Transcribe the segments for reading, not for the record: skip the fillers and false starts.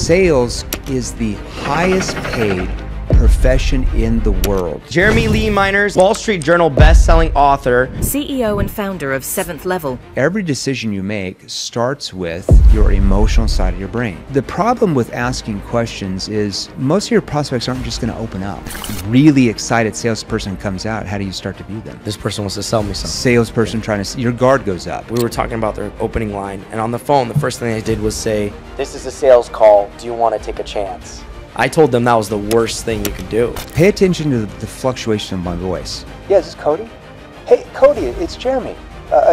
Sales is the highest paid profession in the world. Jeremy Lee Miners, Wall Street Journal best-selling author, CEO and founder of Seventh Level. Every decision you make starts with your emotional side of your brain. The problem with asking questions is most of your prospects aren't just going to open up. Really excited salesperson comes out, how do you start to view them? this person wants to sell me something. Salesperson trying to, your guard goes up. We were talking about their opening line, and on the phone, the first thing I did was say, "This is a sales call. Do you want to take a chance?" I told them that was the worst thing you could do. Pay attention to the fluctuation of my voice. Yeah, is this Cody? Hey, Cody, it's Jeremy.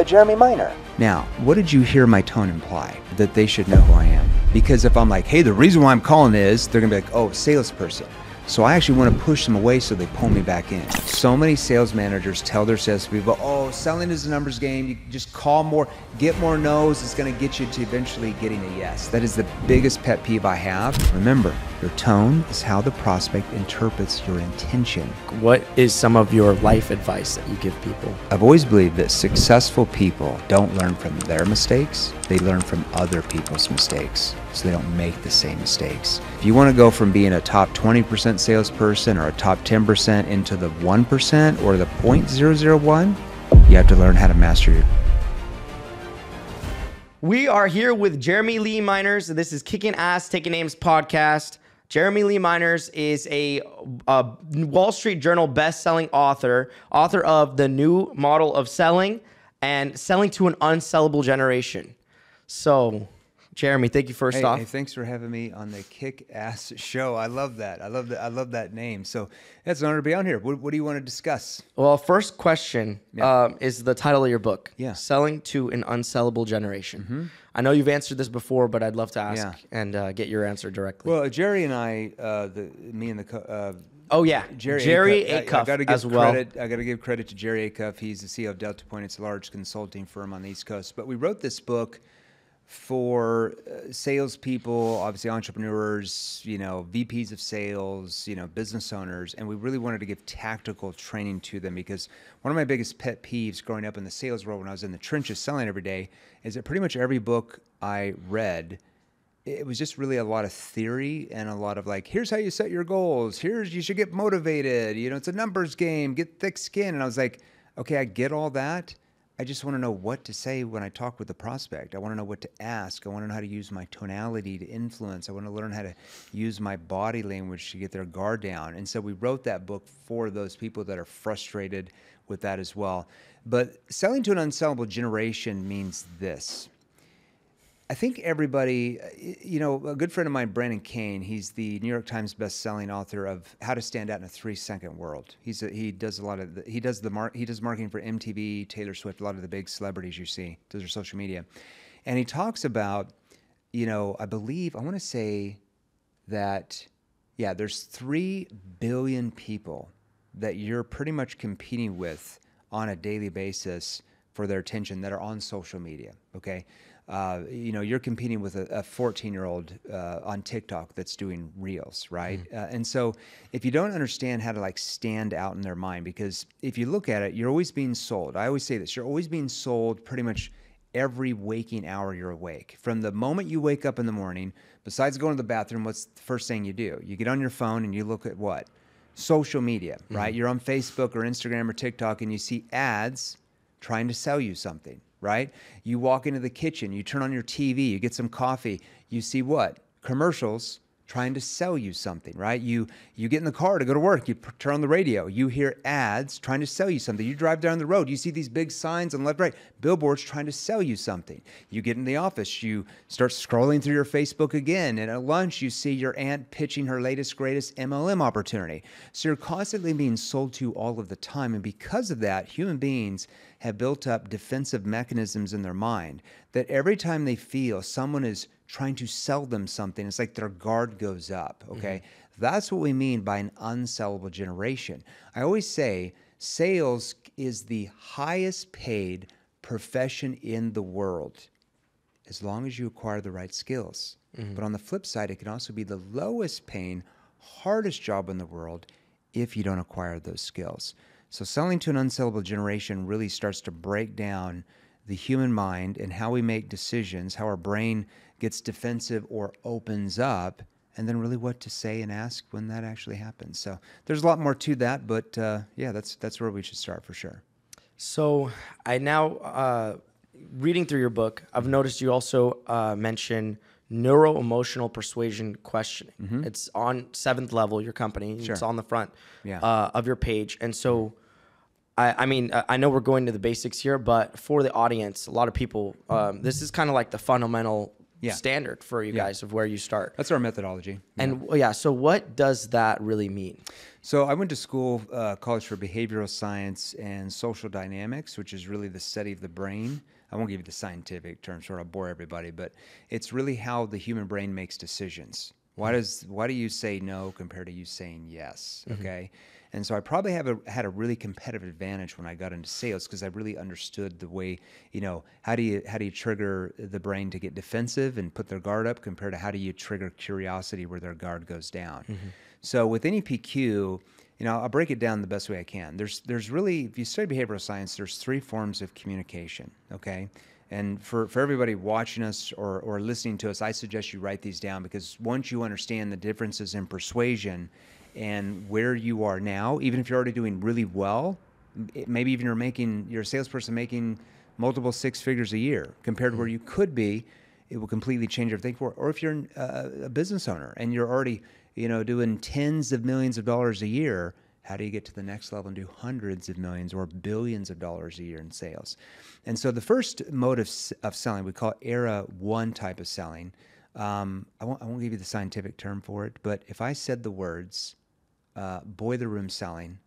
Jeremy Miner. Now, what did you hear my tone imply? That they should know who I am. Because if I'm like, hey, the reason why I'm calling is, they're gonna be like, oh, salesperson. So I actually want to push them away so they pull me back in. So many sales managers tell their salespeople, oh, selling is a numbers game. You just call more, get more no's. It's going to get you to eventually getting a yes. That is the biggest pet peeve I have. Remember, your tone is how the prospect interprets your intention. What is some of your life advice that you give people? I've always believed that successful people don't learn from their mistakes. They learn from other people's mistakes, so they don't make the same mistakes. If you want to go from being a top 20% salesperson or a top 10% into the 1% or the 0.001, you have to learn how to master your. We are here with Jeremy Lee Miners. This is Kicking Ass, Taking Names podcast. Jeremy Lee Miners is a Wall Street Journal best-selling author of The New Model of Selling and Selling to an Unsellable Generation. So, Jeremy, thank you first off. Hey, thanks for having me on the Kick-Ass Show. I love that. I love that name. So it's an honor to be on here. What do you want to discuss? Well, first question is the title of your book. Yeah. Selling to an Unsellable Generation. Mm-hmm. I know you've answered this before, but I'd love to ask and get your answer directly. Well, Jerry and I, Jerry Acuff as well. I got to give credit to Jerry Acuff. He's the CEO of Delta Point. It's a large consulting firm on the East Coast. But we wrote this book for salespeople, obviously entrepreneurs, VPs of sales, business owners, and we really wanted to give tactical training to them because one of my biggest pet peeves growing up in the sales world when I was in the trenches selling every day is that pretty much every book I read, it was just really a lot of theory and a lot of like, here's how you set your goals. You should get motivated. It's a numbers game, get thick skin. And I was like, okay, I get all that. I just want to know what to say when I talk with the prospect. I want to know what to ask. I want to know how to use my tonality to influence. I want to learn how to use my body language to get their guard down. And so we wrote that book for those people that are frustrated with that as well. But selling to an unsellable generation means this. I think everybody, a good friend of mine, Brandon Kane, he's the New York Times best-selling author of How to Stand Out in a 3-Second World. He does marketing for MTV, Taylor Swift, a lot of the big celebrities you see. Those are social media. And he talks about, I want to say that, there's 3 billion people that you're pretty much competing with on a daily basis for their attention that are on social media, okay? You're competing with a 14-year-old on TikTok that's doing reels, right? And so if you don't understand how to stand out in their mind, because if you look at it, you're always being sold. I always say this, you're always being sold pretty much every waking hour you're awake. From the moment you wake up in the morning, besides going to the bathroom, what's the first thing you do? You get on your phone and you look at what? Social media, right? You're on Facebook or Instagram or TikTok and you see ads trying to sell you something. Right? You walk into the kitchen, you turn on your TV, you get some coffee, you see what? Commercials trying to sell you something, right? You get in the car to go to work, you turn on the radio, you hear ads trying to sell you something. You drive down the road, you see these big signs on left, right, billboards trying to sell you something. You get in the office, you start scrolling through your Facebook again, and at lunch you see your aunt pitching her latest, greatest MLM opportunity. So you're constantly being sold to all of the time, and because of that, human beings have built up defensive mechanisms in their mind that every time they feel someone is trying to sell them something, it's like their guard goes up, okay? That's what we mean by an unsellable generation. I always say sales is the highest paid profession in the world as long as you acquire the right skills. But on the flip side, it can also be the lowest paying, hardest job in the world if you don't acquire those skills. So selling to an unsellable generation really starts to break down the human mind and how we make decisions, how our brain gets defensive or opens up, and then really what to say and ask when that actually happens. So there's a lot more to that, but yeah, that's where we should start for sure. So I now, reading through your book, I've noticed you also mention Neuro-Emotional Persuasion Questioning. It's on 7th Level, your company. Sure. It's on the front Yeah. of your page. And so, I mean, I know we're going to the basics here, but for the audience, a lot of people, this is kind of like the fundamental standard for you guys of where you start. That's our methodology. And so what does that really mean? So I went to school, college for behavioral science and social dynamics, which is really the study of the brain. I won't give you the scientific terms, or I'll bore everybody, but it's really how the human brain makes decisions. Why do you say no compared to you saying yes? Okay. And so I probably had a really competitive advantage when I got into sales, because I really understood the way, how do you trigger the brain to get defensive and put their guard up compared to how do you trigger curiosity where their guard goes down. So with NEPQ, I'll break it down the best way I can. There's really, if you study behavioral science, there's 3 forms of communication, okay? And for everybody watching us or listening to us, I suggest you write these down, because once you understand the differences in persuasion and where you are now, even if you're already doing really well, maybe even you're a salesperson making multiple 6 figures a year compared to where you could be, it will completely change everything or if you're a business owner and you're already, doing tens of millions of dollars a year, how do you get to the next level and do hundreds of millions or billions of dollars a year in sales? And so the first mode of selling, we call it era 1 type of selling. I won't give you the scientific term for it, but if I said the words, boiler room selling,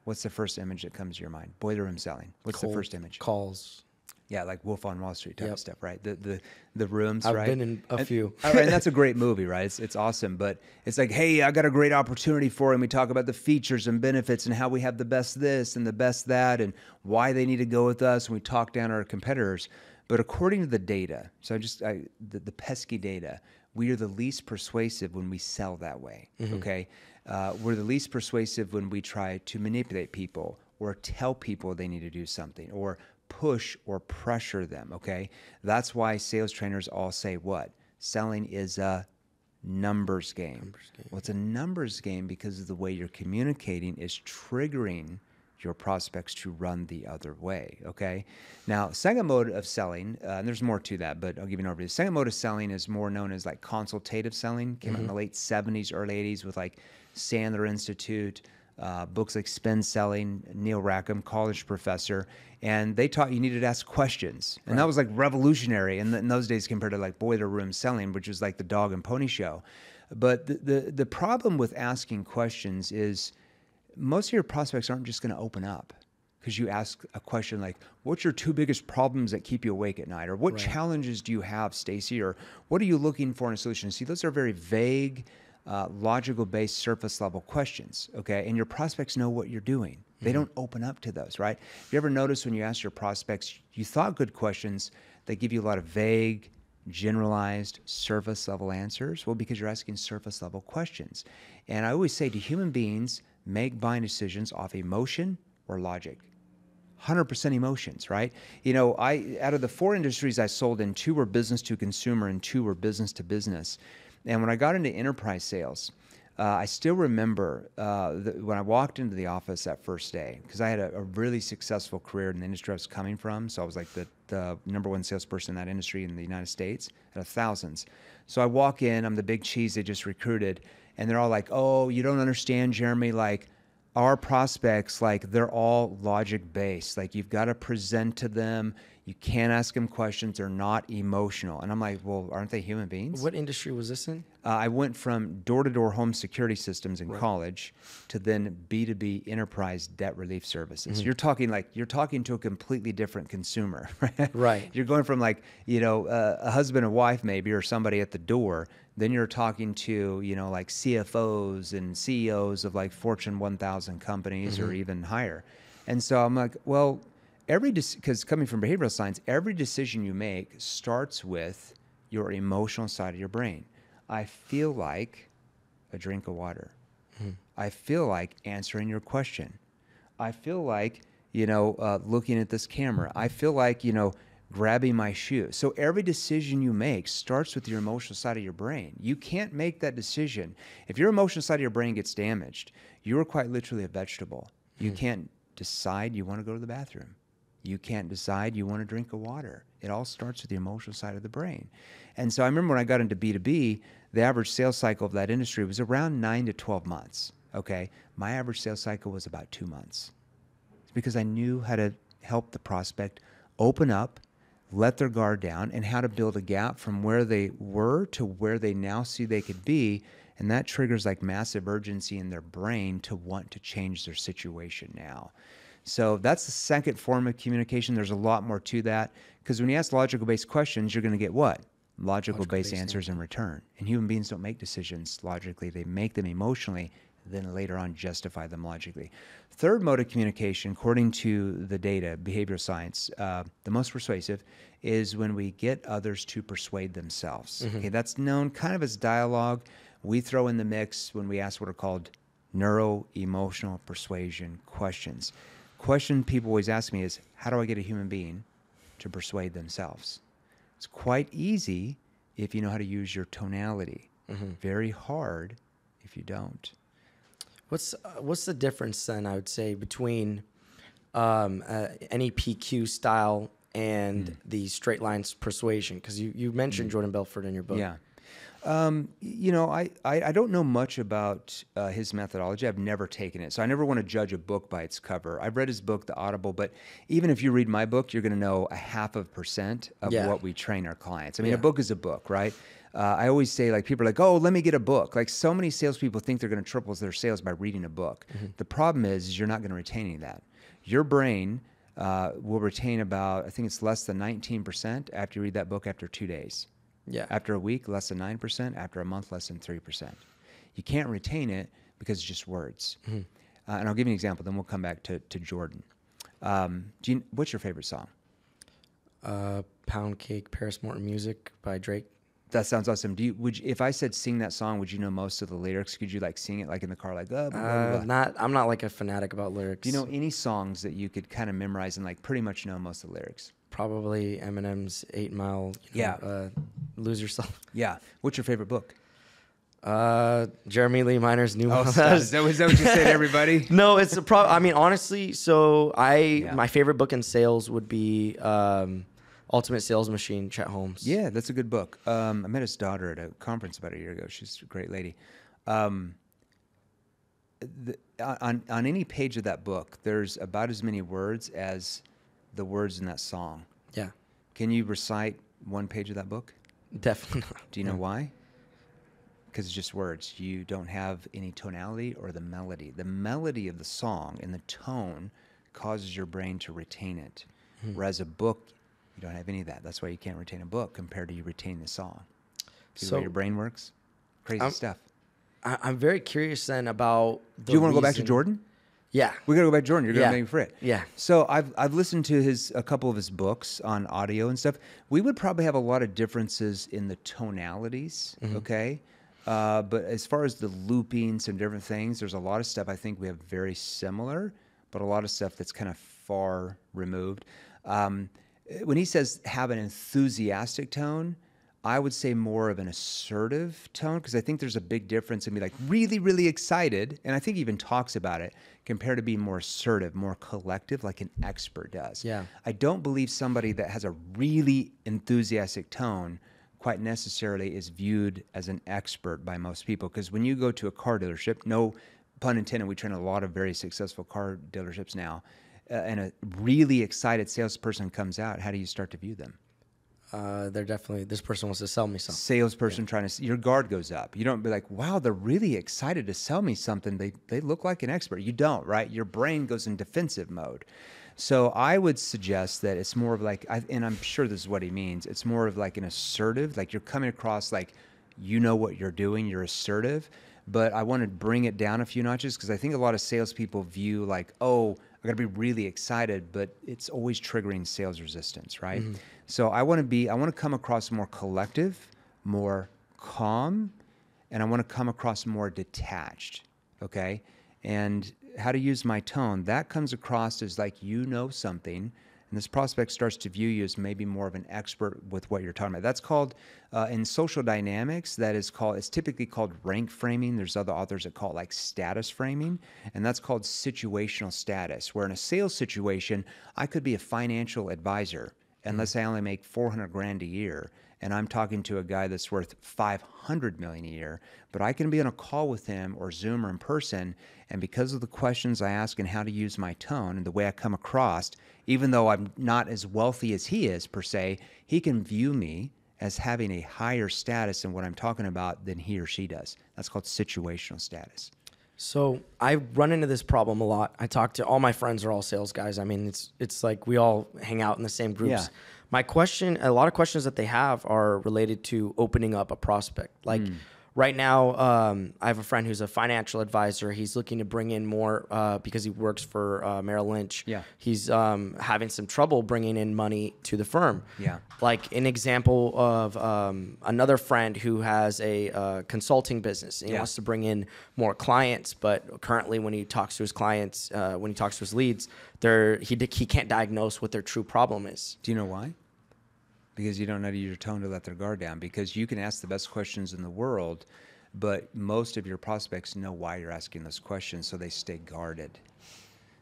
what's the first image that comes to your mind? Boiler room selling. What's the first image? Calls. Yeah, like Wolf on Wall Street type of stuff, right? The rooms, right? I've been in a few. And that's a great movie, right? It's awesome. But it's like, hey, I got a great opportunity for him. We talk about the features and benefits and how we have the best this and the best that and why they need to go with us. And we talk down our competitors. But according to the data, the pesky data, we are the least persuasive when we sell that way, okay? We're the least persuasive when we try to manipulate people or tell people they need to do something or push or pressure them, okay? That's why sales trainers all say what? Selling is a numbers game. Well, it's a numbers game because of the way you're communicating is triggering your prospects to run the other way, okay? Now, second mode of selling, and there's more to that, but I'll give you an overview. Second mode of selling is more known as like consultative selling. Came out in the late 70s, early 80s with like Sandler Institute, books like Spin Selling, Neil Rackham, college professor, and they taught you needed to ask questions. And that was like revolutionary in those days compared to like boiler room selling, which was like the dog and pony show. But the problem with asking questions is most of your prospects aren't just going to open up because you ask a question like, what's your 2 biggest problems that keep you awake at night? Or what challenges do you have, Stacy? Or what are you looking for in a solution? See, those are very vague, logical-based surface-level questions, okay? And your prospects know what you're doing. They don't open up to those, right? You ever notice when you ask your prospects, you thought good questions, they give you a lot of vague, generalized, surface-level answers? Well, because you're asking surface-level questions. And I always say to human beings, make buying decisions off emotion or logic. 100% emotions, right? Out of the 4 industries I sold in, 2 were business to consumer and 2 were business to business. And when I got into enterprise sales, I still remember when I walked into the office that first day, because I had a really successful career in the industry I was coming from. So I was like the number 1 salesperson in that industry in the United States out of thousands. So I walk in, I'm the big cheese they just recruited, and they're all like, oh, you don't understand, Jeremy, like our prospects, like they're all logic based. Like you've got to present to them. You can't ask them questions. They're not emotional. And I'm like, well, aren't they human beings? What industry was this in? I went from door-to-door home security systems in college to then B2B enterprise debt relief services. You're talking to a completely different consumer, right? Right. You're going from like, a husband and wife maybe, or somebody at the door. Then you're talking to, like CFOs and CEOs of like Fortune 1000 companies or even higher. And so I'm like, well, because coming from behavioral science, every decision you make starts with your emotional side of your brain. I feel like a drink of water. I feel like answering your question. I feel like, looking at this camera. I feel like, grabbing my shoe. So every decision you make starts with your emotional side of your brain. You can't make that decision. If your emotional side of your brain gets damaged, you are quite literally a vegetable. You can't decide you want to go to the bathroom. You can't decide you want to drink a water. It all starts with the emotional side of the brain. And so I remember when I got into B2B, the average sales cycle of that industry was around 9 to 12 months. Okay. My average sales cycle was about 2 months. It's because I knew how to help the prospect open up, let their guard down, and how to build a gap from where they were to where they now see they could be. And that triggers like massive urgency in their brain to want to change their situation now. So that's the second form of communication. There's a lot more to that, because when you ask logical-based questions, you're going to get what? Logical-based answers in return. And human beings don't make decisions logically. They make them emotionally, then later on justify them logically. Third mode of communication, according to the data, behavioral science, the most persuasive is when we get others to persuade themselves. Okay, that's known kind of as dialogue. We throw in the mix when we ask what are called neuro-emotional persuasion questions. Question people always ask me is, how do I get a human being to persuade themselves? It's quite easy if you know how to use your tonality. Very hard if you don't. What's the difference then, I would say, between NEPQ style and the straight lines persuasion? Because you mentioned Jordan Belfort in your book. Yeah. You know, I don't know much about his methodology. I've never taken it. So I never want to judge a book by its cover. I've read his book, The Audible, but even if you read my book, you're going to know 0.5% of what we train our clients. I mean, a book is a book, right? I always say, like, people are like, oh, let me get a book. Like, so many salespeople think they're going to triple their sales by reading a book. The problem is you're not going to retain any of that. Your brain will retain about, I think it's less than 19% after you read that book after 2 days. Yeah. After a week, less than 9%. After a month, less than 3%. You can't retain it because it's just words. And I'll give you an example, then we'll come back to Jordan. What's your favorite song? Pound Cake, Paris Morton Music by Drake. That sounds awesome. If I said sing that song, would you know most of the lyrics? Could you like sing it like in the car, like blah, blah, blah? I'm not like a fanatic about lyrics. Do you know any songs that you could kind of memorize and like pretty much know most of the lyrics? Probably Eminem's 8 Mile. Lose Yourself. Yeah. What's your favorite book? Jeremy Lee Miner's New. Oh, is that what you said, everybody? No, it's a problem. I mean, honestly, so my favorite book in sales would be Ultimate Sales Machine, Chet Holmes. Yeah, that's a good book. I met his daughter at a conference about a year ago. She's a great lady. On any page of that book, there's about as many words as the words in that song. Yeah. Can you recite one page of that book? Definitely not. Do you know why? Because it's just words. You don't have any tonality or the melody. The melody of the song and the tone causes your brain to retain it. Whereas a book, you don't have any of that. That's why you can't retain a book compared to you retain the song. See the way your brain works? Crazy stuff. I'm very curious then about Do you want to go back to Jordan? Yeah. We got to go back to Jordan. You're going to make me for it. Yeah. So I've listened to a couple of his books on audio and stuff. We would probably have a lot of differences in the tonalities, okay? But as far as the loopings and different things, there's a lot of stuff I think we have very similar, but a lot of stuff that's kind of far removed. When he says have an enthusiastic tone, I would say more of an assertive tone, because I think there's a big difference in being like really, really excited, and I think he even talks about it, compared to being more assertive, more collective, like an expert does. Yeah. I don't believe somebody that has a really enthusiastic tone quite necessarily is viewed as an expert by most people, because when you go to a car dealership, no pun intended, we train a lot of very successful car dealerships now, and a really excited salesperson comes out, how do you start to view them? They're definitely, this person wants to sell me something. Salesperson trying to, your guard goes up. You don't be like, wow, they're really excited to sell me something. They look like an expert. You don't, right? Your brain goes in defensive mode. So I would suggest that it's more of like, and I'm sure this is what he means, it's more of like an assertive, like you're coming across like you know what you're doing, you're assertive. But I want to bring it down a few notches, because I think a lot of salespeople view like, oh, I got to be really excited, but it's always triggering sales resistance, right? So I want to come across more collective, more calm, and I want to come across more detached, okay? And how to use my tone, that comes across as like you know something, And this prospect starts to view you as maybe more of an expert with what you're talking about. That's called, in social dynamics, it's typically called rank framing. There's other authors that call it like status framing, and that's called situational status, where in a sales situation, I could be a financial advisor, and let's say I only make $400,000 a year, and I'm talking to a guy that's worth $500 million a year, but I can be on a call with him or Zoom or in person, and because of the questions I ask and how to use my tone and the way I come across, even though I'm not as wealthy as he is per se, he can view me as having a higher status in what I'm talking about than he or she does. That's called situational status. So I run into this problem a lot. I talk to all my friends are all sales guys. I mean, it's like we all hang out in the same groups. Yeah. My question, a lot of questions that they have are related to opening up a prospect. Like right now, I have a friend who's a financial advisor. He's looking to bring in more because he works for Merrill Lynch. Yeah. He's having some trouble bringing in money to the firm. Yeah. Like an example of another friend who has a consulting business. And he wants to bring in more clients, but currently when he talks to his clients, when he talks to his leads, he can't diagnose what their true problem is. Do you know why? Because you don't know how to use your tone to let their guard down. Because you can ask the best questions in the world, but most of your prospects know why you're asking those questions, so they stay guarded.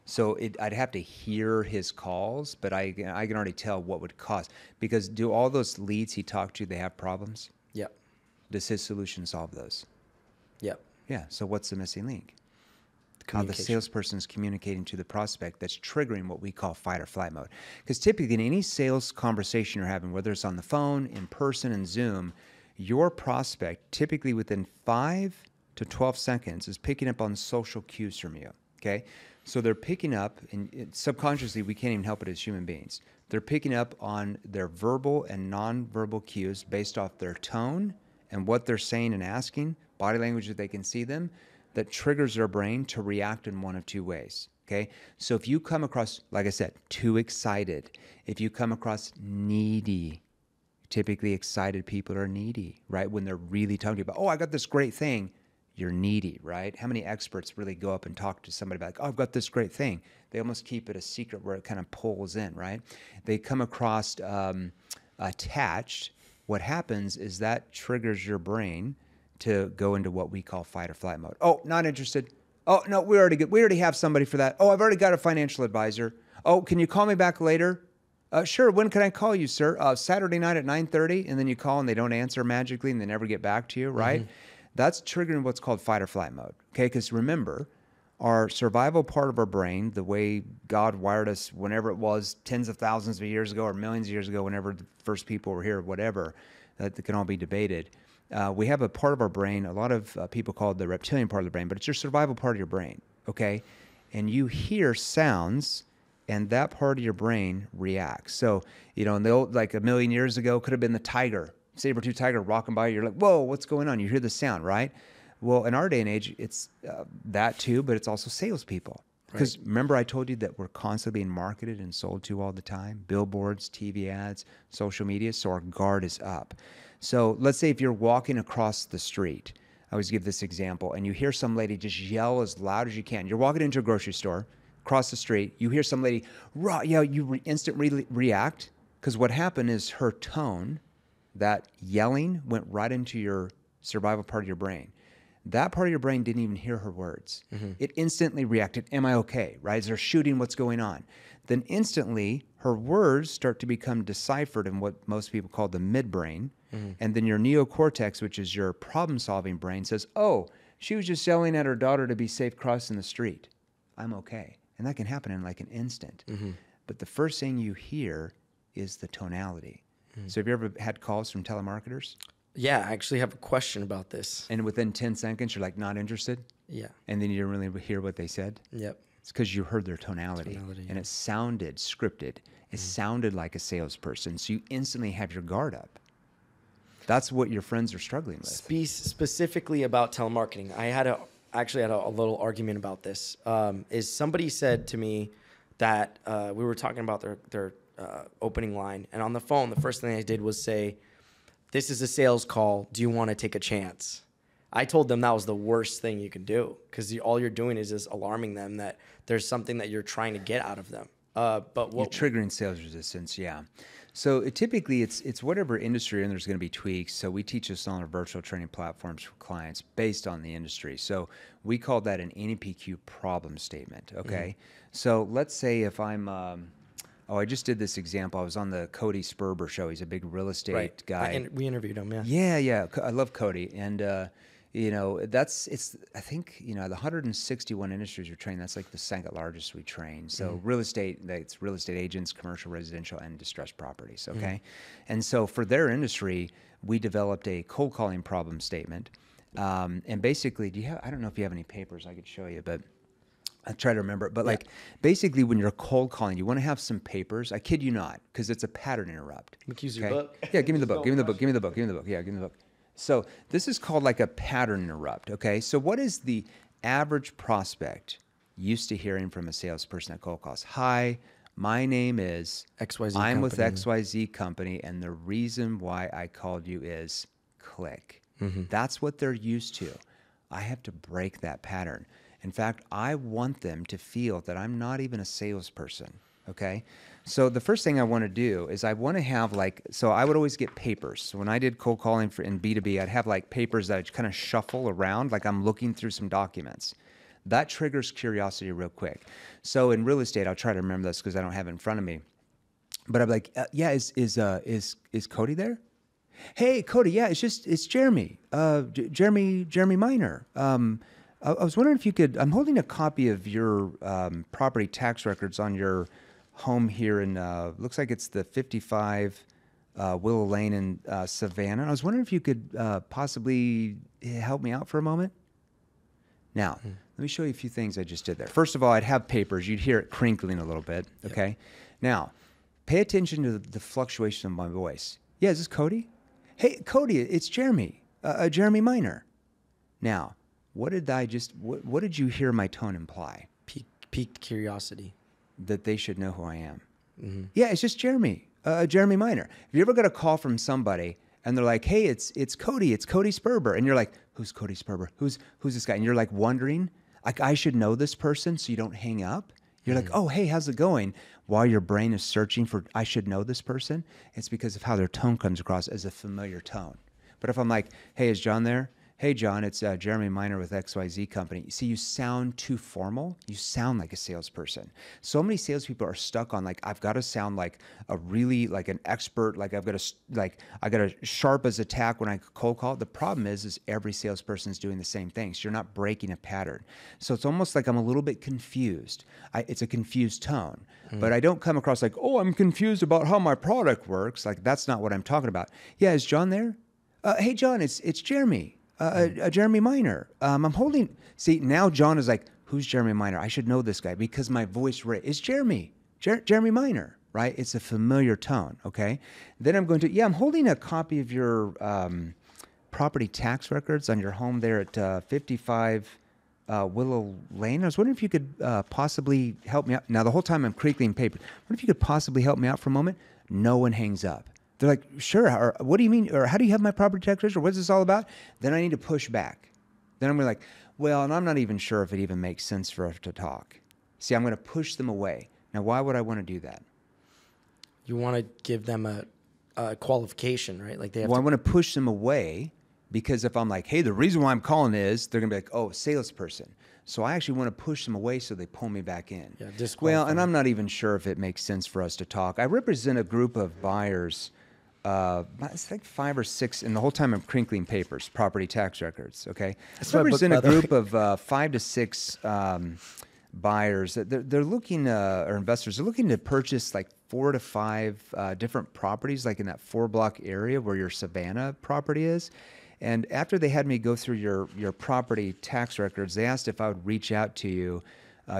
So I'd have to hear his calls, but I can already tell what would cause. Because do all those leads he talked to, they have problems? Yep. Does his solution solve those? Yep. Yeah, so what's the missing link? How the salesperson is communicating to the prospect that's triggering what we call fight or flight mode. Because typically in any sales conversation you're having, whether it's on the phone, in person, and Zoom, your prospect typically within 5 to 12 seconds is picking up on social cues from you, okay? So they're picking up, and subconsciously we can't even help it as human beings. They're picking up on their verbal and nonverbal cues based off their tone and what they're saying and asking, body language that they can see them, that triggers their brain to react in one of two ways, okay? So if you come across, like I said, too excited, if you come across needy, typically excited people are needy, right? When they're really talking about, oh, I got this great thing, you're needy, right? How many experts really go up and talk to somebody about, like, oh, I've got this great thing? They almost keep it a secret where it kind of pulls in, right? They come across attached. What happens is that triggers your brain to go into what we call fight or flight mode. Oh, not interested. Oh, no, we already have somebody for that. Oh, I've already got a financial advisor. Oh, can you call me back later? Sure, when can I call you, sir? Saturday night at 9:30, and then you call and they don't answer magically and they never get back to you, right? Mm-hmm. That's triggering what's called fight or flight mode, okay? Because remember, our survival part of our brain, the way God wired us whenever it was tens of thousands of years ago or millions of years ago, whenever the first people were here, whatever, that can all be debated. We have a part of our brain, a lot of people call it the reptilian part of the brain, but it's your survival part of your brain, okay? And you hear sounds, and that part of your brain reacts. So, you know, in the old, like a million years ago, could have been the tiger, saber-tooth tiger walking by. You're like, whoa, what's going on? You hear the sound, right? Well, in our day and age, it's that too, but it's also salespeople. Because remember I told you that we're constantly being marketed and sold to all the time? Billboards, TV ads, social media, so our guard is up. So let's say if you're walking across the street, I always give this example, and you hear some lady just yell as loud as you can. You're walking into a grocery store, across the street, you hear some lady, you instantly react, because what happened is her tone, that yelling, went right into your survival part of your brain. That part of your brain didn't even hear her words. Mm-hmm. It instantly reacted, am I okay, right? Is there shooting? What's going on? Then instantly, her words start to become deciphered in what most people call the midbrain. Mm-hmm. And then your neocortex, which is your problem-solving brain, says, oh, she was just yelling at her daughter to be safe crossing the street. I'm okay. And that can happen in like an instant. Mm-hmm. But the first thing you hear is the tonality. Mm-hmm. So have you ever had calls from telemarketers? Yeah, I actually have a question about this. And within 10 seconds, you're like, not interested? Yeah. And then you didn't really hear what they said? Yep. It's because you heard their tonality. And it sounded scripted. It sounded like a salesperson. So you instantly have your guard up. That's what your friends are struggling with. Specifically about telemarketing, I actually had a little argument about this. Is somebody said to me that we were talking about their opening line, and on the phone, the first thing I did was say, this is a sales call. Do you want to take a chance? I told them that was the worst thing you can do, because all you're doing is just alarming them that there's something that you're trying to get out of them. But You're what triggering sales resistance, yeah. So typically it's whatever industry, and there's going to be tweaks. So we teach this on our virtual training platforms for clients based on the industry. So we call that an NEPQ problem statement, okay? So let's say if I'm, I just did this example. I was on the Cody Sperber show. He's a big real estate guy. And we interviewed him, yeah. Yeah. I love Cody. And, I think, the 161 industries we train, that's like the second largest we train. So real estate, that's real estate agents, commercial, residential, and distressed properties, okay? And so for their industry, we developed a cold calling problem statement. And basically, I don't know if you have any papers I could show you, but I try to remember it. But basically when you're cold calling, you want to have some papers. I kid you not, because it's a pattern interrupt. We can use your book. Yeah, give me the book. Yeah, give me the book. So this is called like a pattern interrupt, okay? So what is the average prospect used to hearing from a salesperson at cold calls? Hi, my name is XYZ I'm with company. XYZ company, and the reason why I called you is click. That's what they're used to. I have to break that pattern. In fact, I want them to feel that I'm not even a salesperson, okay? So the first thing I want to do is I want to have so I would always get papers. So when I did cold calling in B2B, I'd have like papers that I'd kind of shuffle around, like I'm looking through some documents. That triggers curiosity real quick. So in real estate, I'll try to remember this because I don't have it in front of me. But I'm like, is Cody there? Hey, Cody, yeah, it's Jeremy, Jeremy Miner. I was wondering if you could, I'm holding a copy of your property tax records on your home here in, looks like it's the 55 Willow Lane in Savannah. I was wondering if you could possibly help me out for a moment. Now, let me show you a few things I just did there. First of all, I'd have papers. You'd hear it crinkling a little bit, okay? Yep. Now, pay attention to the fluctuation of my voice. Yeah, is this Cody? Hey, Cody, it's Jeremy, Jeremy Miner. Now, what did you hear my tone imply? Piqued curiosity. That they should know who I am. Yeah, it's just Jeremy, Jeremy Miner. Have you ever got a call from somebody and they're like, hey, it's Cody Sperber. And you're like, who's Cody Sperber? Who's this guy? And you're like wondering, like, I should know this person so you don't hang up. You're like, oh, hey, how's it going? While your brain is searching for, I should know this person, it's because of how their tone comes across as a familiar tone. But if I'm like, hey, is John there? Hey, John, it's Jeremy Miner with XYZ company. You see, you sound too formal. You sound like a salesperson. So many salespeople are stuck on I've got to sound like a really an expert. Like I got to sharp as a tack when I cold call. The problem is every salesperson is doing the same thing. So you're not breaking a pattern. So it's almost like I'm a little bit confused. It's a confused tone, but I don't come across like, oh, I'm confused about how my product works. Like that's not what I'm talking about. Yeah, is John there? Hey, John, it's Jeremy. Jeremy Miner. I'm holding. See, now John is like, who's Jeremy Miner? I should know this guy because my voice is Jeremy. Jeremy Miner, right? It's a familiar tone, okay? Then I'm going to, I'm holding a copy of your property tax records on your home there at 55 Willow Lane. I was wondering if you could possibly help me out. Now, the whole time I'm crinkling paper. I wonder if you could possibly help me out for a moment. No one hangs up. They're like, sure, or what do you mean? Or how do you have my property tax records? Or what's this all about? Then I need to push back. Then I'm like, well, and I'm not even sure if it even makes sense for us to talk. See, I'm going to push them away. Now, why would I want to do that? You want to give them a qualification, right? Like they have I want to push them away because if I'm like, hey, the reason why I'm calling is, they're going to be like, oh, salesperson. So I actually want to push them away so they pull me back in. Yeah, well, and I'm not even sure if it makes sense for us to talk. I represent a group of buyers. It's like 5 or 6, and the whole time I'm crinkling papers, property tax records, okay? I represent a group of 5 to 6 buyers. They're looking, or investors, they're looking to purchase like 4 to 5 different properties, like in that 4-block area where your Savannah property is. And after they had me go through your property tax records, they asked if I would reach out to you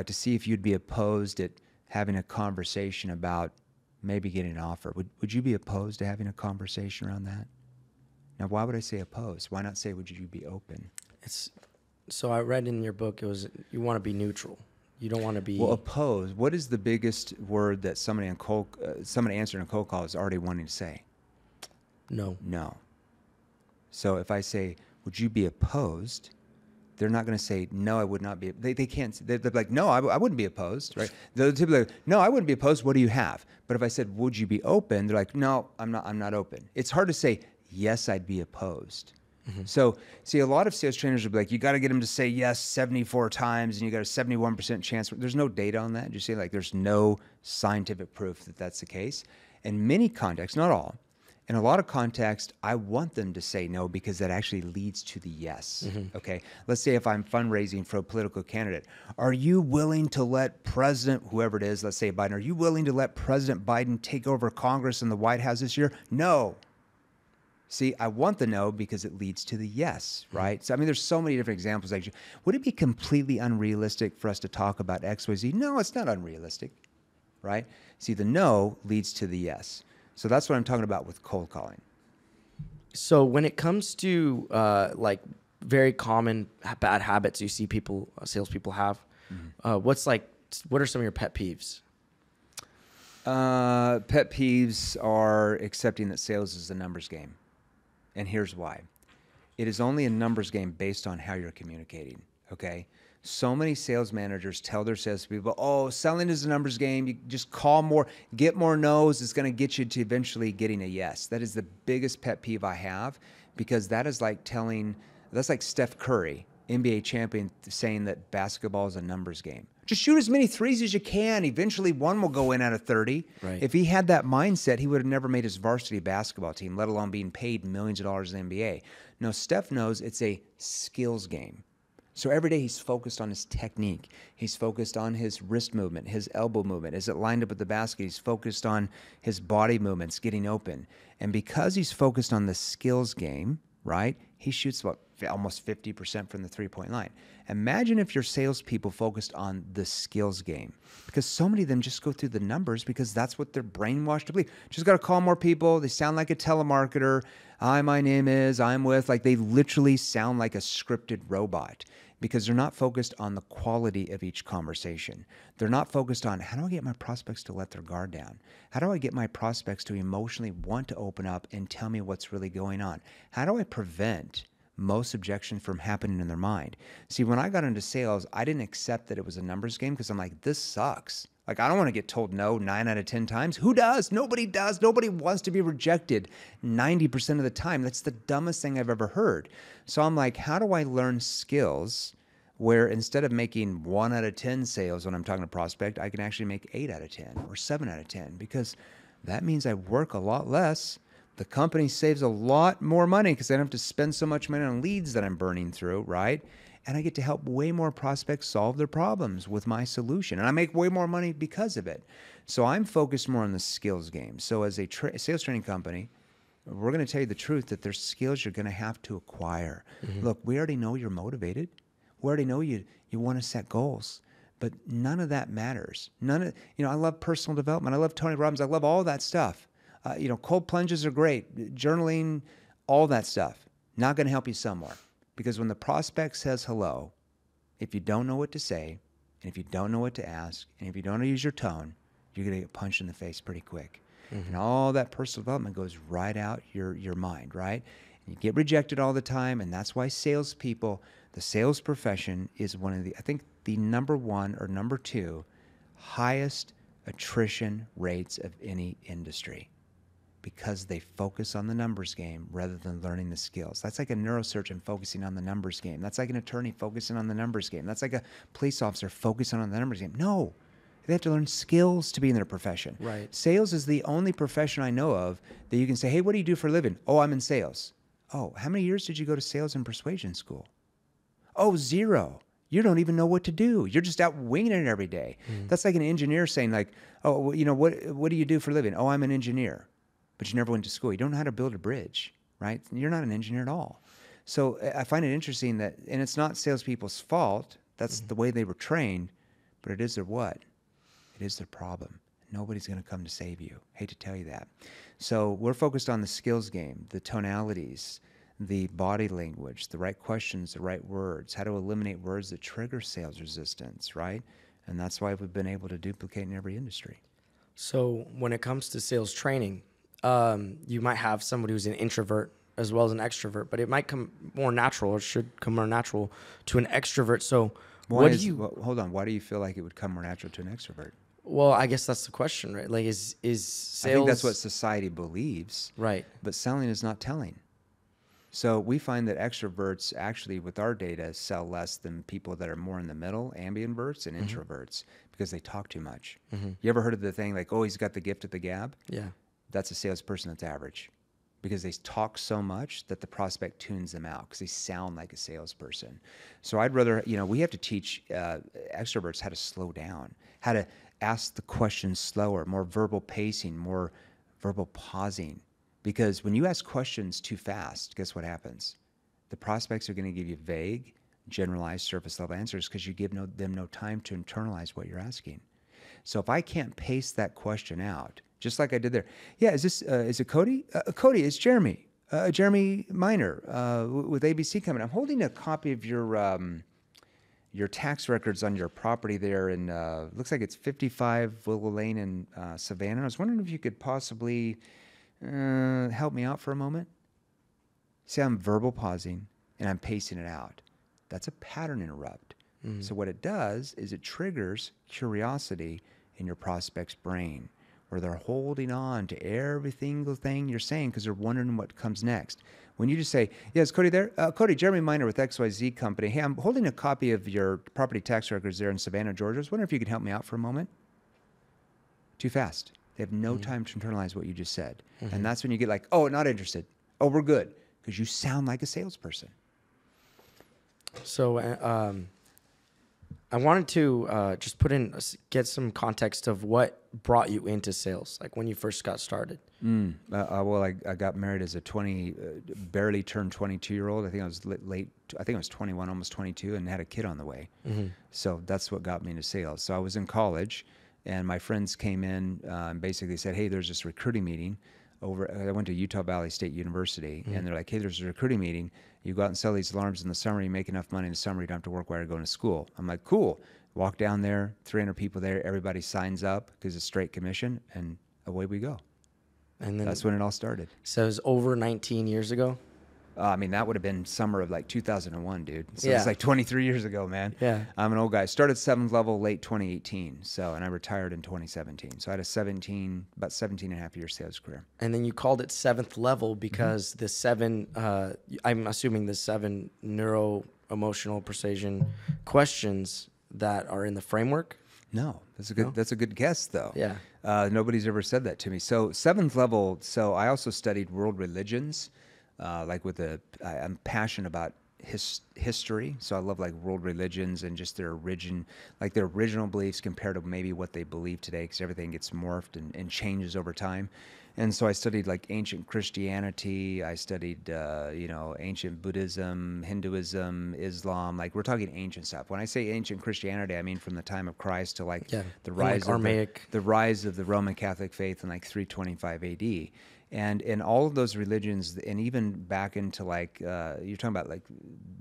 to see if you'd be opposed at having a conversation about maybe getting an offer. Would you be opposed to having a conversation around that? Now, why would I say opposed? Why not say, would you be open? So I read in your book, you want to be neutral. You don't want to be... Well, oppose. What is the biggest word that somebody answering a cold call is already wanting to say? No. No. So if I say, would you be opposed they're not going to say, no, I would not be. They can't. They're like, no, I wouldn't be opposed, right? They're typically like, no, I wouldn't be opposed. What do you have? But if I said, would you be open? They're like, no, I'm not open. It's hard to say, yes, I'd be opposed. So, see, a lot of sales trainers will be like, you got to get them to say yes 74 times and you got a 71% chance. There's no data on that. You see, like, there's no scientific proof that that's the case. In many contexts, not all, in a lot of contexts, I want them to say no because that actually leads to the yes. Okay. Let's say if I'm fundraising for a political candidate, are you willing to let President, whoever it is, let's say Biden, are you willing to let President Biden take over Congress and the White House this year? No. See, I want the no because it leads to the yes, right? So, I mean, there's so many different examples. Actually, would it be completely unrealistic for us to talk about X, Y, Z? No, it's not unrealistic, right? See, the no leads to the yes. So that's what I'm talking about with cold calling. So when it comes to like very common bad habits you see people, salespeople have, what are some of your pet peeves? Pet peeves are accepting that sales is a numbers game. And here's why. It is only a numbers game based on how you're communicating, okay? So many sales managers tell their salespeople, oh, selling is a numbers game. You just call more, get more no's. It's going to get you to eventually getting a yes. That is the biggest pet peeve I have because that's like Steph Curry, NBA champion, saying that basketball is a numbers game. Just shoot as many threes as you can. Eventually one will go in out of 30. Right. If he had that mindset, he would have never made his varsity basketball team, let alone being paid millions of dollars in the NBA. No, Steph knows it's a skills game. So every day he's focused on his technique. He's focused on his wrist movement, his elbow movement. Is it lined up with the basket? He's focused on his body movements, getting open. And because he's focused on the skills game, right, he shoots almost 50% from the three-point line. Imagine if your salespeople focused on the skills game, because so many of them just go through the numbers because that's what they're brainwashed to believe. Just got to call more people. They sound like a telemarketer. Hi, my name is, I'm with. Like, they literally sound like a scripted robot because they're not focused on the quality of each conversation. They're not focused on, how do I get my prospects to let their guard down? How do I get my prospects to emotionally want to open up and tell me what's really going on? How do I prevent most objections from happening in their mind? See, when I got into sales, I didn't accept that it was a numbers game because I'm like, this sucks. Like, I don't want to get told no 9 out of 10 times. Who does? Nobody does. Nobody wants to be rejected 90% of the time. That's the dumbest thing I've ever heard. So I'm like, how do I learn skills where instead of making 1 out of 10 sales when I'm talking to prospect, I can actually make 8 out of 10 or 7 out of 10 because that means I work a lot less. The company saves a lot more money because I don't have to spend so much money on leads that I'm burning through, right? And I get to help way more prospects solve their problems with my solution. And I make way more money because of it. So I'm focused more on the skills game. So as a sales training company, we're going to tell you the truth that there's skills you're going to have to acquire. Look, we already know you're motivated. We already know you want to set goals. But none of that matters. I love personal development. I love Tony Robbins. I love all that stuff. Cold plunges are great. Journaling, all that stuff. Not going to help you somewhere. Because when the prospect says hello, if you don't know what to say, and if you don't know what to ask, and if you don't know how to use your tone, you're going to get punched in the face pretty quick. And all that personal development goes right out your mind, right? And you get rejected all the time, and that's why salespeople, the sales profession is one of the, I think, the number 1 or number 2 highest attrition rates of any industry. Because they focus on the numbers game rather than learning the skills. That's like a neurosurgeon focusing on the numbers game. That's like an attorney focusing on the numbers game. That's like a police officer focusing on the numbers game. No, they have to learn skills to be in their profession. Right. Sales is the only profession I know of that you can say, hey, what do you do for a living? Oh, I'm in sales. Oh, how many years did you go to sales and persuasion school? Oh, 0. You don't even know what to do. You're just out winging it every day. That's like an engineer saying like, oh, what do you do for a living? Oh, I'm an engineer. But you never went to school. You don't know how to build a bridge, right? You're not an engineer at all. So I find it interesting that, and it's not salespeople's fault. That's the way they were trained, but it is their what? It is their problem. Nobody's going to come to save you. Hate to tell you that. So we're focused on the skills game, the tonalities, the body language, the right questions, the right words, how to eliminate words that trigger sales resistance, right? And that's why we've been able to duplicate in every industry. So when it comes to sales training, you might have somebody who's an introvert as well as an extrovert, but it might come more natural, or should come more natural to an extrovert. So hold on. Why do you feel like it would come more natural to an extrovert? Well, I guess that's the question, right? Like, is sales? I think that's what society believes. Right. But selling is not telling. So we find that extroverts actually, with our data, sell less than people that are more in the middle, ambiverts and introverts, because they talk too much. You ever heard of the thing like, oh, he's got the gift of the gab? Yeah. That's a salesperson that's average, because they talk so much that the prospect tunes them out because they sound like a salesperson. So I'd rather, we have to teach extroverts how to slow down, how to ask the questions slower, more verbal pacing, more verbal pausing. Because when you ask questions too fast, guess what happens? The prospects are going to give you vague, generalized, surface level answers because you give them no time to internalize what you're asking. So if I can't pace that question out, just like I did there, yeah, is it Cody? Cody, it's Jeremy. Jeremy Miner with ABC coming. I'm holding a copy of your tax records on your property there in, looks like it's 55 Willow Lane in Savannah. I was wondering if you could possibly help me out for a moment. See, I'm verbal pausing and I'm pacing it out. That's a pattern interrupt. So what it does is it triggers curiosity in your prospect's brain, where they're holding on to every single thing you're saying because they're wondering what comes next. When you just say, yeah, is Cody there? Cody, Jeremy Miner with XYZ Company. Hey, I'm holding a copy of your property tax records there in Savannah, Georgia. I was wondering if you could help me out for a moment. Too fast. They have no time to internalize what you just said. And that's when you get like, oh, not interested. Oh, we're good. Because you sound like a salesperson. So I wanted to just get some context of what brought you into sales, like when you first got started. Well, I got married as a barely turned 22-year-old. I think I was late. I think I was 21, almost 22, and had a kid on the way. So that's what got me into sales. So I was in college, and my friends came in and basically said, hey, there's this recruiting meeting I went to Utah Valley State University, and they're like, hey, there's a recruiting meeting. You go out and sell these alarms in the summer. You make enough money in the summer. You don't have to work while you're going to school. I'm like, cool. Walk down there, 300 people there. Everybody signs up because it's straight commission, and away we go. And then that's when it all started. So it was over 19 years ago? I mean, that would have been summer of like 2001, dude. So Yeah. it's like 23 years ago, man. Yeah. I'm an old guy. Started 7th level late 2018. And I retired in 2017. So I had about 17 and a half year sales career. And then you called it 7th level because the 7, I'm assuming the 7 Neuro-Emotional Persuasion Questions that are in the framework? No, that's a good guess though. Yeah. Nobody's ever said that to me. So 7th level. So I also studied world religions. I'm passionate about history, so I love like world religions and just their original beliefs compared to maybe what they believe today, because everything gets morphed and changes over time. And so I studied like ancient Christianity. I studied ancient Buddhism, Hinduism, Islam. Like we're talking ancient stuff. When I say ancient Christianity, I mean from the time of Christ to the rise of the rise of the Roman Catholic faith in like 325 AD. And in all of those religions, and even back into like, you're talking about like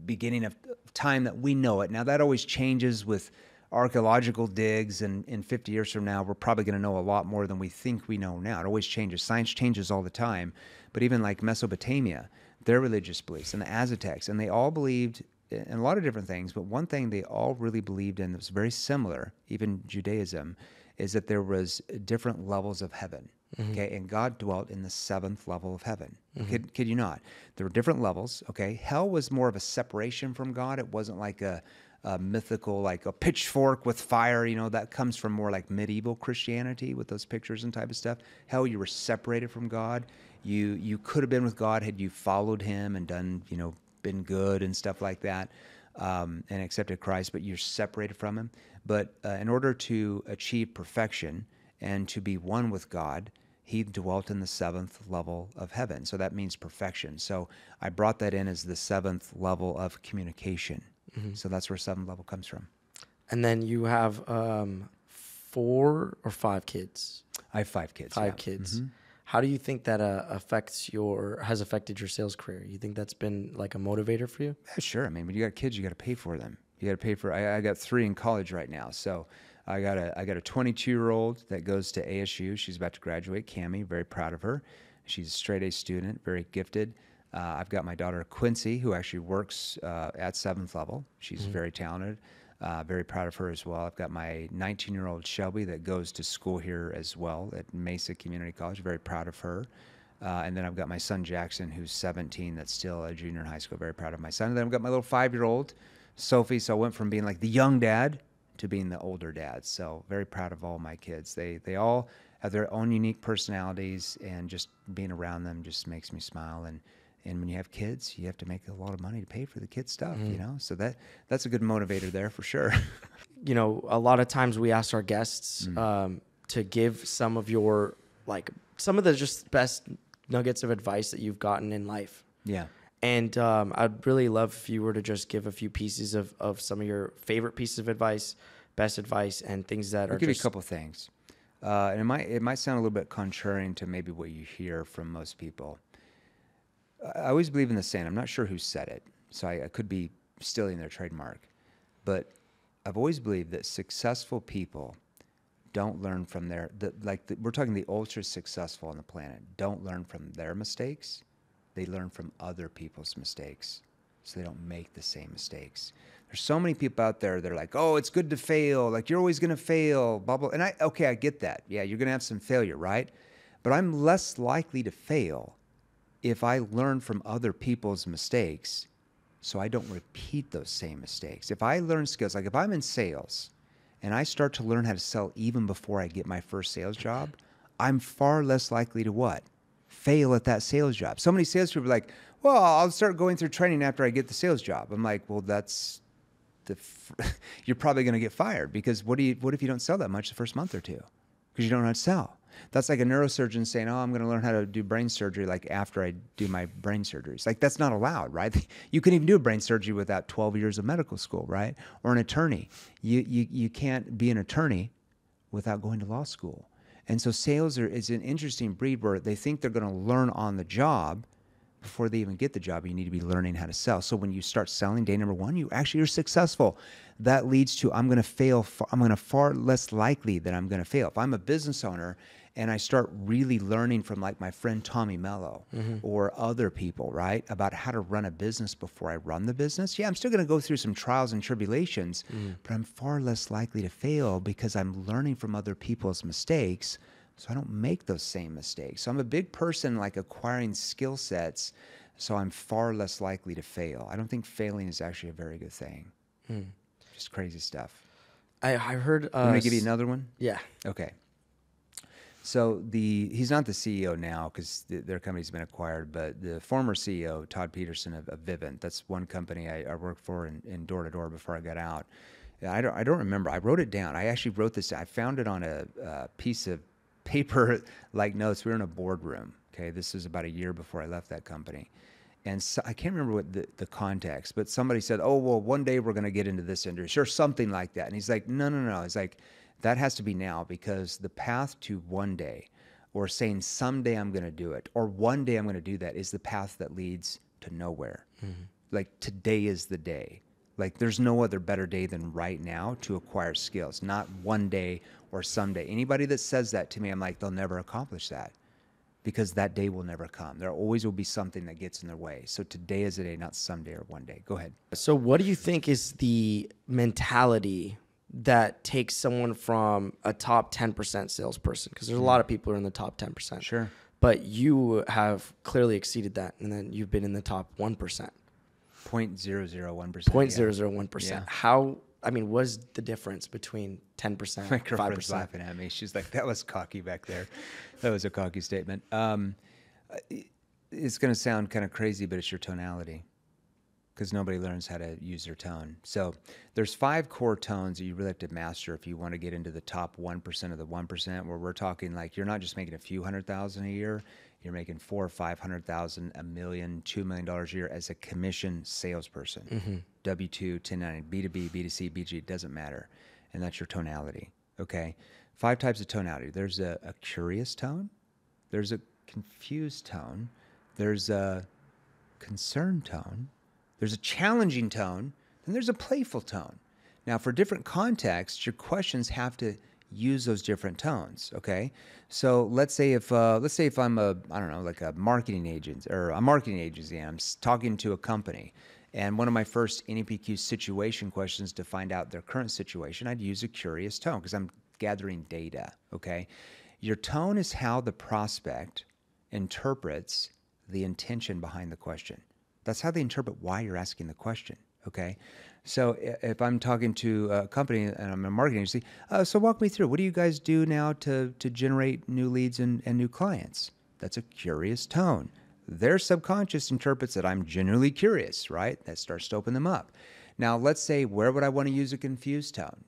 beginning of time that we know it. Now that always changes with archaeological digs, and in 50 years from now, we're probably going to know a lot more than we think we know now. It always changes. Science changes all the time. But even like Mesopotamia, their religious beliefs, and the Aztecs, and they all believed in a lot of different things, but one thing they all really believed in that was very similar, even Judaism, is that there was different levels of heaven. Okay, and God dwelt in the 7th level of heaven. Kid you not? There were different levels. Okay, hell was more of a separation from God. It wasn't like a mythical, like a pitchfork with fire. That comes from more like medieval Christianity with those pictures and type of stuff. Hell, you were separated from God. You could have been with God had you followed Him and done, been good and stuff like that, and accepted Christ. But you're separated from Him. But in order to achieve perfection and to be one with God, He dwelt in the 7th level of heaven. So that means perfection. So I brought that in as the 7th level of communication. So that's where 7th level comes from. And then you have 4 or 5 kids? I have 5 kids. 5 kids. How do you think that has affected your sales career? You think that's been like a motivator for you? Yeah, sure. I mean, when you got kids, you got to pay for them. You got to pay for. I got 3 in college right now. So I got a 22-year-old that goes to ASU. She's about to graduate. Cammie, very proud of her. She's a straight A student, very gifted. I've got my daughter Quincy, who actually works at 7th level. She's very talented. Very proud of her as well. I've got my 19-year-old Shelby that goes to school here as well at Mesa Community College. Very proud of her. And then I've got my son Jackson, who's 17, that's still a junior in high school. Very proud of my son. And then I've got my little 5-year-old Sophie. So I went from being like the young dad to being the older dad. So very proud of all my kids. They all have their own unique personalities, and just being around them just makes me smile. And when you have kids, you have to make a lot of money to pay for the kids' stuff, you know? So that's a good motivator there for sure. You know, a lot of times we ask our guests to give some of your, like, some of the just best nuggets of advice that you've gotten in life. Yeah. And I'd really love if you were to just give a few pieces of some of your favorite pieces of advice, best advice, and things that I'll give you a couple things. And it might sound a little bit contrarian to maybe what you hear from most people. I always believe in the saying, I'm not sure who said it, so I could be stealing their trademark, but I've always believed that successful people don't learn from we're talking the ultra successful on the planet, don't learn from their mistakes. They learn from other people's mistakes, so they don't make the same mistakes. There's so many people out there that are like, oh, it's good to fail. Like, you're always going to fail, blah, blah. And I get that. Yeah, you're going to have some failure, right? But I'm less likely to fail if I learn from other people's mistakes so I don't repeat those same mistakes. If I learn skills, like if I'm in sales and I start to learn how to sell even before I get my first sales job, I'm far less likely to what? Fail at that sales job. So many salespeople are like, well, I'll start going through training after I get the sales job. I'm like, well, you're probably going to get fired, because what if you don't sell that much the first month or two? Because you don't know how to sell. That's like a neurosurgeon saying, oh, I'm going to learn how to do brain surgery like after I do my brain surgeries. Like, that's not allowed, right? You couldn't even do a brain surgery without 12 years of medical school, right? Or an attorney. You can't be an attorney without going to law school. And so sales is an interesting breed where they think they're going to learn on the job before they even get the job. You need to be learning how to sell. So when you start selling day number one, you're successful. That leads to, I'm going to fail. I'm going to far less likely that I'm going to fail. If I'm a business owner and I start really learning from like my friend Tommy Mello or other people, right, about how to run a business before I run the business, yeah, I'm still going to go through some trials and tribulations, but I'm far less likely to fail because I'm learning from other people's mistakes, so I don't make those same mistakes. So I'm a big person like acquiring skill sets, so I'm far less likely to fail. I don't think failing is actually a very good thing. Just crazy stuff. I heard... Let me give you another one? Yeah. Okay. So he's not the CEO now because their company's been acquired, but the former CEO, Todd Peterson of Vivint, that's one company I worked for in door to door before I got out. I don't remember. I wrote it down. I actually wrote this. I found it on a piece of paper like notes. We were in a boardroom. Okay, this was about a year before I left that company, and so, I can't remember what the context, but somebody said, "Oh, well, one day we're going to get into this industry," or something like that. And he's like, "No." He's like, that has to be now, because the path to one day, or saying someday I'm going to do it, or one day I'm going to do that, is the path that leads to nowhere. Like, today is the day. Like, there's no other better day than right now to acquire skills, not one day or someday. Anybody that says that to me, I'm like, they'll never accomplish that, because that day will never come. There always will be something that gets in their way. So today is the day, not someday or one day. Go ahead. So what do you think is the mentality that takes someone from a top 10% salesperson? Because there's a lot of people who are in the top 10%. Sure. But you have clearly exceeded that, and then you've been in the top 1%. 0.001%. 0.001%. Yeah. How, what is the difference between 10% My and girlfriend's 5%? laughing at me. She's like, that was cocky back there. That was a cocky statement. It's going to sound kind of crazy, but it's your tonality, because nobody learns how to use their tone. So there's 5 core tones that you really have to master if you want to get into the top 1% of the 1%, where we're talking like you're not just making a few $100,000 a year, you're making $400,000 or $500,000, $1 million, $2 million a year as a commission salesperson. W-2, 1099, B2B, B2C, BG, it doesn't matter. And that's your tonality, okay? 5 types of tonality. There's a curious tone. There's a confused tone. There's a concerned tone. There's a challenging tone, and there's a playful tone. Now, for different contexts, your questions have to use those different tones. Okay, so let's say if I'm like a marketing agent or a marketing agency, and I'm talking to a company, and one of my first NEPQ situation questions to find out their current situation, I'd use a curious tone because I'm gathering data. Okay, your tone is how the prospect interprets the intention behind the question. That's how they interpret why you're asking the question. Okay, so if I'm talking to a company and I'm a marketing agency, so walk me through. What do you guys do now to generate new leads and new clients? That's a curious tone. Their subconscious interprets that I'm genuinely curious, right? That starts to open them up. Now, let's say, where would I want to use a confused tone?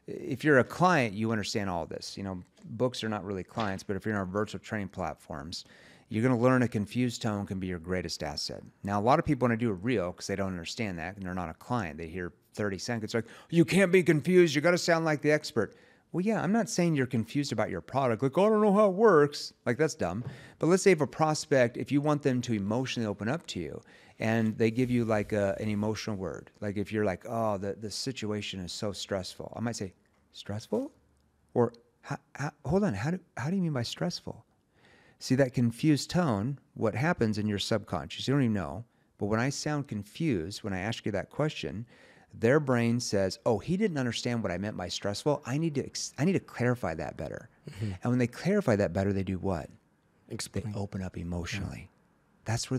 If you're a client, you understand all this. Books are not really clients, but if you're in our virtual training platforms, you're going to learn a confused tone can be your greatest asset. Now, a lot of people want to do it real because they don't understand that, and they're not a client. They hear 30 seconds, like, you can't be confused. You got to sound like the expert. Well, yeah, I'm not saying you're confused about your product. Like, oh, I don't know how it works. Like, that's dumb. But let's say if a prospect, if you want them to emotionally open up to you, and they give you like an emotional word, like if you're like, oh, the situation is so stressful, I might say, stressful? Or, hold on, how do you mean by stressful? See, that confused tone, what happens in your subconscious, you don't even know, but when I sound confused, when I ask you that question, their brain says, oh, he didn't understand what I meant by stressful. I need to clarify that better. Mm-hmm. And when they clarify that better, they do what? Explain. They open up emotionally. Yeah. That's where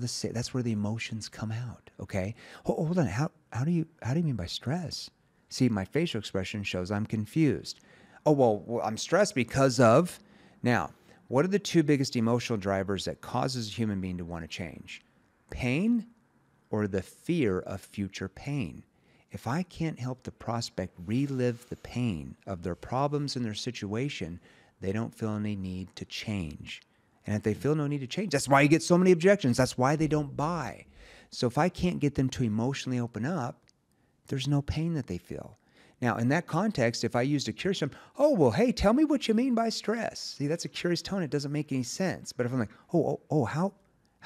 the emotions come out, okay? Hold on, how do you mean by stress? See, my facial expression shows I'm confused. Oh, well, I'm stressed because of... Now, what are the two biggest emotional drivers that causes a human being to want to change? Pain or the fear of future pain? If I can't help the prospect relive the pain of their problems and their situation, they don't feel any need to change. And if they feel no need to change, that's why you get so many objections. That's why they don't buy. So if I can't get them to emotionally open up, there's no pain that they feel. Now, in that context, if I used a curious tone, oh, well, hey, tell me what you mean by stress. See, that's a curious tone. It doesn't make any sense. But if I'm like, how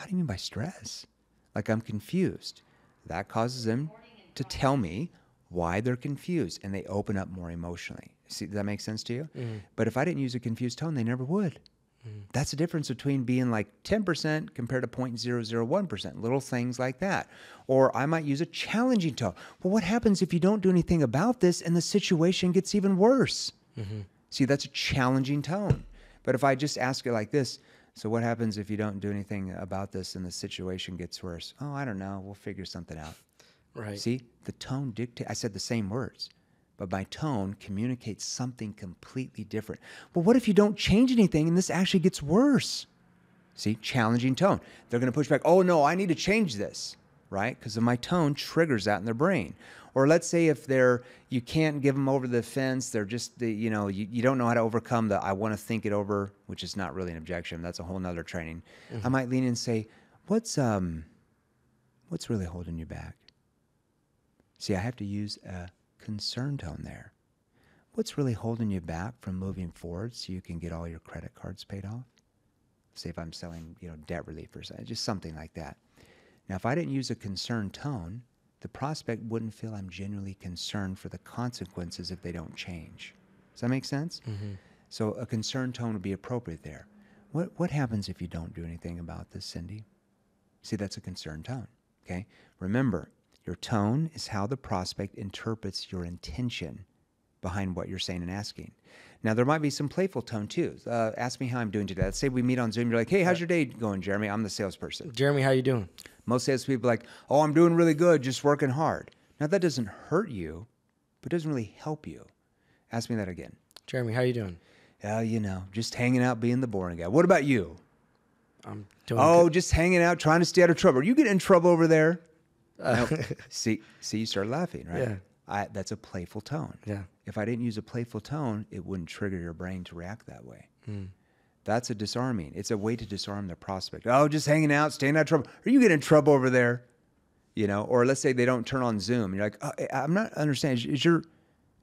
do you mean by stress? Like, I'm confused. That causes them to tell me why they're confused, and they open up more emotionally. See, does that make sense to you? Mm-hmm. But if I didn't use a confused tone, they never would. Mm-hmm. That's the difference between being like 10% compared to 0.001%, little things like that. Or I might use a challenging tone. Well, what happens if you don't do anything about this and the situation gets even worse? Mm-hmm. See, that's a challenging tone. But if I just ask it like this, so what happens if you don't do anything about this and the situation gets worse? Oh, I don't know. We'll figure something out. Right. See, the tone dictates. I said the same words, but my tone communicates something completely different. Well, what if you don't change anything and this actually gets worse? See, challenging tone. They're going to push back. Oh, no, I need to change this, right? Because my tone triggers that in their brain. Or let's say if you can't give them over the fence, they're just, you don't know how to overcome the I want to think it over, which is not really an objection. That's a whole nother training. Mm-hmm. I might lean in and say, what's really holding you back? See, I have to use a concern tone there. What's really holding you back from moving forward so you can get all your credit cards paid off? Say if I'm selling, debt relief or something, just something like that. Now, if I didn't use a concern tone, the prospect wouldn't feel I'm genuinely concerned for the consequences if they don't change. Does that make sense? Mm-hmm. So a concern tone would be appropriate there. What happens if you don't do anything about this, Cindy? See, that's a concern tone, okay? Remember, your tone is how the prospect interprets your intention behind what you're saying and asking. Now, there might be some playful tone, too. Ask me how I'm doing today. Let's say we meet on Zoom. You're like, hey, how's your day going, Jeremy? I'm the salesperson. Jeremy, how you doing? Most salespeople are like, oh, I'm doing really good, just working hard. Now, that doesn't hurt you, but doesn't really help you. Ask me that again. Jeremy, how you doing? Just hanging out, being the boring guy. What about you? I'm doing good. Just hanging out, trying to stay out of trouble. Are you getting in trouble over there? Nope. See, you start laughing, right? Yeah. That's a playful tone. Yeah. If I didn't use a playful tone, it wouldn't trigger your brain to react that way. Mm. That's a disarming. It's a way to disarm the prospect. Oh, just hanging out, staying out of trouble. Are you getting in trouble over there? Or let's say they don't turn on Zoom. You're like, oh, I'm not understanding.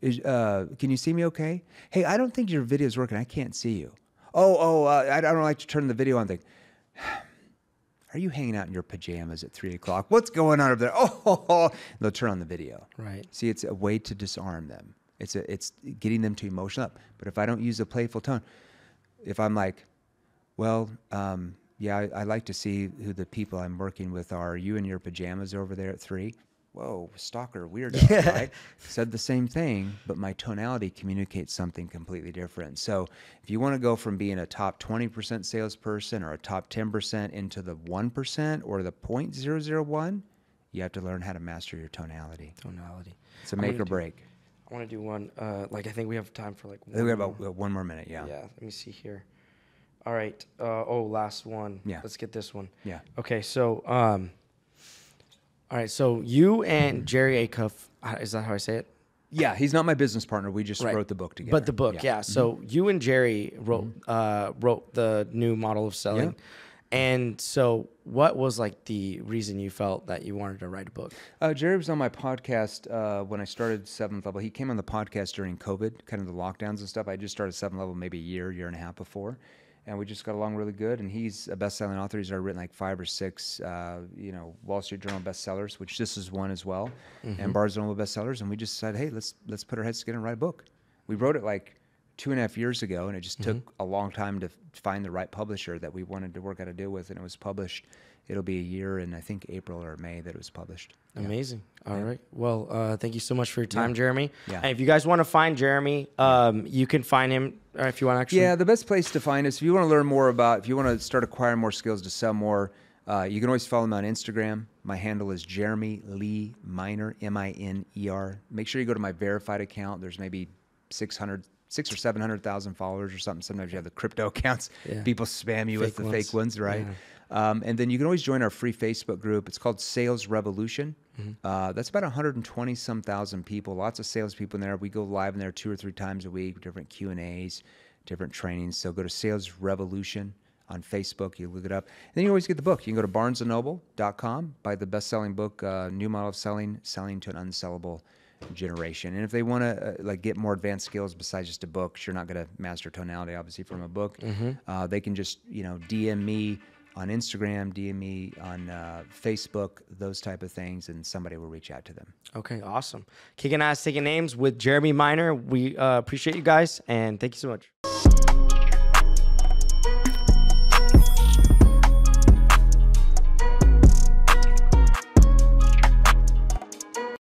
Can you see me okay? Hey, I don't think your video is working. I can't see you. I don't like to turn the video on. Are you hanging out in your pajamas at 3 o'clock? What's going on over there? They'll turn on the video. Right. See, it's a way to disarm them. It's getting them to emotion up. But if I don't use a playful tone, if I'm like, well, yeah, I like to see who the people I'm working with are. Are you in your pajamas over there at 3? Whoa, stalker, weirdo, right? Said the same thing, but my tonality communicates something completely different. So if you want to go from being a top 20% salesperson or a top 10% into the 1% or the 0.001, you have to learn how to master your tonality. It's a make or break. I want to do one. I think we have time for like. We have about 1 more minute. Yeah. Yeah. Let me see here. All right. Last one. Yeah. Let's get this one. Yeah. Okay. So, all right. So you and Jerry Acuff, is that how I say it? Yeah. He's not my business partner. We just wrote the book together. But the book, yeah. So you and Jerry wrote the new model of selling. Yeah. And so what was like the reason you felt that you wanted to write a book? Jerry was on my podcast when I started 7th Level. He came on the podcast during COVID, kind of the lockdowns and stuff. I just started 7th Level maybe a year and a half before. And we just got along really good. And he's a best-selling author. He's already written like 5 or 6, Wall Street Journal bestsellers, which this is one as well, and Barnes & Noble bestsellers. And we just decided, hey, let's put our heads together and write a book. We wrote it like 2.5 years ago, and it just took a long time to find the right publisher that we wanted to work out a deal with, and it was published. It'll be a year in, I think, April or May that it was published. Amazing. All right. Well, thank you so much for your time, Jeremy. Yeah. And if you guys want to find Jeremy, you can find him, or if you want to actually. Yeah, the best place to find us, if you want to learn more about, if you want to start acquiring more skills to sell more, you can always follow me on Instagram. My handle is Jeremy Lee Miner, Miner. Make sure you go to my verified account. There's maybe 600 or 700,000 followers or something. Sometimes you have the crypto accounts. Yeah. People spam you with the fake ones, right? Yeah. And then you can always join our free Facebook group. It's called Sales Revolution. That's about 120-some thousand people. Lots of salespeople in there. We go live in there 2 or 3 times a week, different Q&As, different trainings. So go to Sales Revolution on Facebook. You look it up. And then you always get the book. You can go to barnesandnoble.com, buy the best-selling book, New Model of Selling to an Unsellable Generation. And if they want to get more advanced skills besides just a book, you're not going to master tonality obviously from a book. They can just DM me on Instagram, DM me on Facebook, those type of things, and somebody will reach out to them. Okay, awesome. Kicking ass, taking names with Jeremy Miner. We appreciate you guys, and thank you so much.